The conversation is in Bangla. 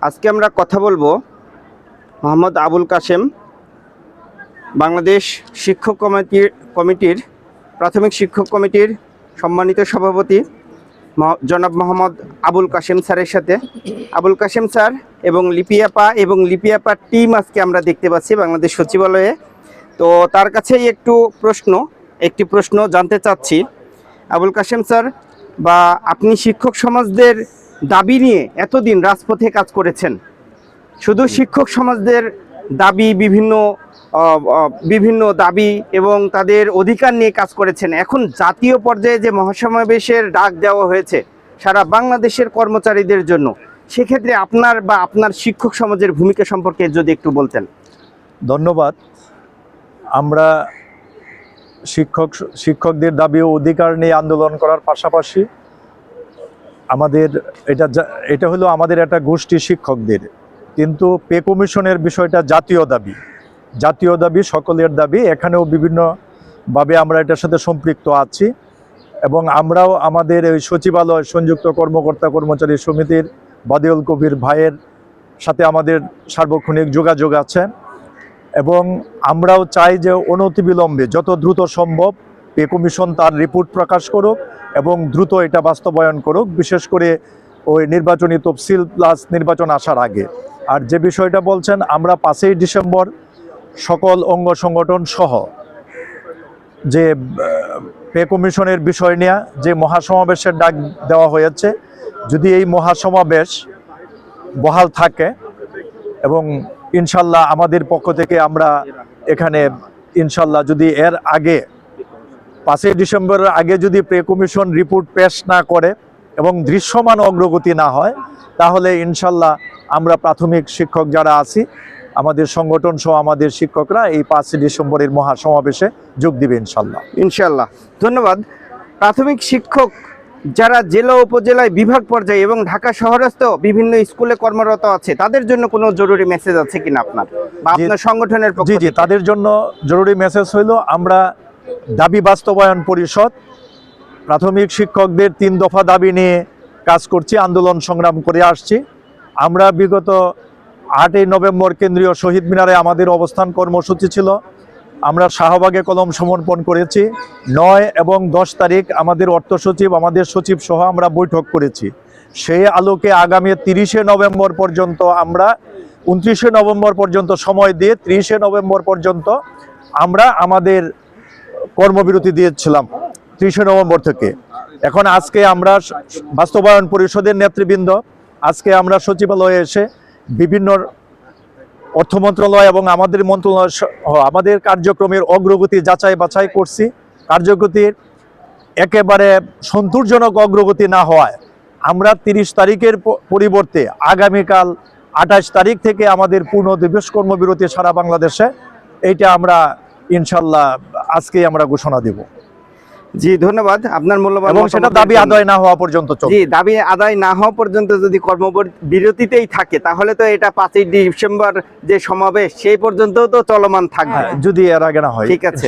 আজকে আমরা কথা বলবো মোহাম্মদ আবুল কাশেম, বাংলাদেশ শিক্ষক কমিটির প্রাথমিক শিক্ষক কমিটির সম্মানিত সভাপতি জনাব মোহাম্মদ আবুল কাশেম স্যারের সাথে। আবুল কাশেম স্যার এবং লিপিয়াপার টিম আজকে আমরা দেখতে পাচ্ছি বাংলাদেশ সচিবালয়ে। তো তার কাছেই একটি প্রশ্ন জানতে চাচ্ছি। আবুল কাশেম স্যার, বা আপনি শিক্ষক সমাজদের দাবি নিয়ে এতদিন রাজপথে কাজ করেছেন, শুধু শিক্ষক সমাজদের দাবি, বিভিন্ন দাবি এবং তাদের অধিকার নিয়ে কাজ করেছেন। এখন জাতীয় পর্যায়ে যে মহাসমাবেশের ডাক দেওয়া হয়েছে সারা বাংলাদেশের কর্মচারীদের জন্য, সেক্ষেত্রে আপনার শিক্ষক সমাজের ভূমিকা সম্পর্কে যদি একটু বলতেন। ধন্যবাদ। আমরা শিক্ষকদের দাবি ও অধিকার নিয়ে আন্দোলন করার পাশাপাশি এটা হলো আমাদের একটা গোষ্ঠী শিক্ষকদের, কিন্তু পে কমিশনের বিষয়টা জাতীয় দাবি, সকলের দাবি। এখানেও বিভিন্নভাবে আমরা এটার সাথে সম্পৃক্ত আছি এবং আমরাও আমাদের ওই সচিবালয় সংযুক্ত কর্মকর্তা কর্মচারী সমিতির বাদিউল কবির ভাইয়ের সাথে আমাদের সার্বক্ষণিক যোগাযোগ আছে এবং আমরাও চাই যে অনতিবিলম্বে যত দ্রুত সম্ভব পে কমিশন তার রিপোর্ট প্রকাশ করুক এবং দ্রুত এটা বাস্তবায়ন করুক, বিশেষ করে ওই নির্বাচনী তফসিল প্লাস নির্বাচন আসার আগে। আর যে বিষয়টা বলছেন, আমরা 5ই ডিসেম্বর সকল অঙ্গ সংগঠন সহ যে পে কমিশনের বিষয় নিয়ে যে মহাসমাবেশের ডাক দেওয়া হয়েছে, যদি এই মহাসমাবেশ বহাল থাকে এবং ইনশাল্লাহ আমাদের পক্ষ থেকে আমরা এখানে ইনশাল্লাহ যদি এর আগে 5ই ডিসেম্বরের আগে যদি পে কমিশন রিপোর্ট পেশ না করে এবং দৃশ্যমান অগ্রগতি না হয়, তাহলে ইনশাল্লাহ আমরা প্রাথমিক শিক্ষক যারা আছি আমাদের সংগঠন সহ আমাদের শিক্ষকরা এই 5ই ডিসেম্বরের মহাসমাবেশে যোগ দিবে ইনশাল্লাহ। ধন্যবাদ। প্রাথমিক শিক্ষক যারা জেলা উপজেলায় বিভাগ পর্যায়ে এবং ঢাকা শহরস্থ বিভিন্ন স্কুলে কর্মরত আছে, তাদের জন্য কোনো জরুরি মেসেজ আছে কিনা আপনার বা আপনার সংগঠনের পক্ষ থেকে? জি, তাদের জন্য জরুরি মেসেজ হইল, আমরা দাবি বাস্তবায়ন পরিষদ প্রাথমিক শিক্ষকদের 3 দফা দাবি নিয়ে কাজ করছি, আন্দোলন সংগ্রাম করে আসছি। আমরা বিগত 8ই নভেম্বর কেন্দ্রীয় শহীদ মিনারে আমাদের অবস্থান কর্মসূচি ছিল, আমরা শাহবাগে কলম সমর্পণ করেছি। 9 এবং 10 তারিখ আমাদের অর্থ সচিব, আমাদের সচিব সহ আমরা বৈঠক করেছি। সেই আলোকে আগামী 30শে নভেম্বর পর্যন্ত আমরা 29শে নভেম্বর পর্যন্ত সময় দিয়ে 30শে নভেম্বর পর্যন্ত আমরা আমাদের কর্মবিরতি দিয়েছিলাম 30শে নভেম্বর থেকে। এখন আজকে আমরা বাস্তবায়ন পরিষদের নেতৃবৃন্দ আজকে আমরা সচিবালয়ে এসে বিভিন্ন অর্থ মন্ত্রণালয় এবং আমাদের মন্ত্রণালয় আমাদের কার্যক্রমের অগ্রগতি যাচাই বাছাই করছি। কার্যগতির একেবারে সন্তোষজনক অগ্রগতি না হওয়ায় আমরা 30 তারিখের পরিবর্তে আগামীকাল 28 তারিখ থেকে আমাদের পূর্ণ দিবস কর্মবিরতি সারা বাংলাদেশে, এইটা আমরা ইনশাল্লাহ আজকেই আমরা ঘোষণা দেব। জি, ধন্যবাদ। আপনার মূল্যবান এবং সেটা দাবি আদায় না হওয়া পর্যন্ত জি, দাবি আদায় না হওয়া পর্যন্ত যদি কর্মবিরতিতেই থাকে, তাহলে তো এটা 5ই ডিসেম্বর যে সমাবেশ সেই পর্যন্ত তো চলমান থাকবে, যদি এর আগে না হয়। ঠিক আছে।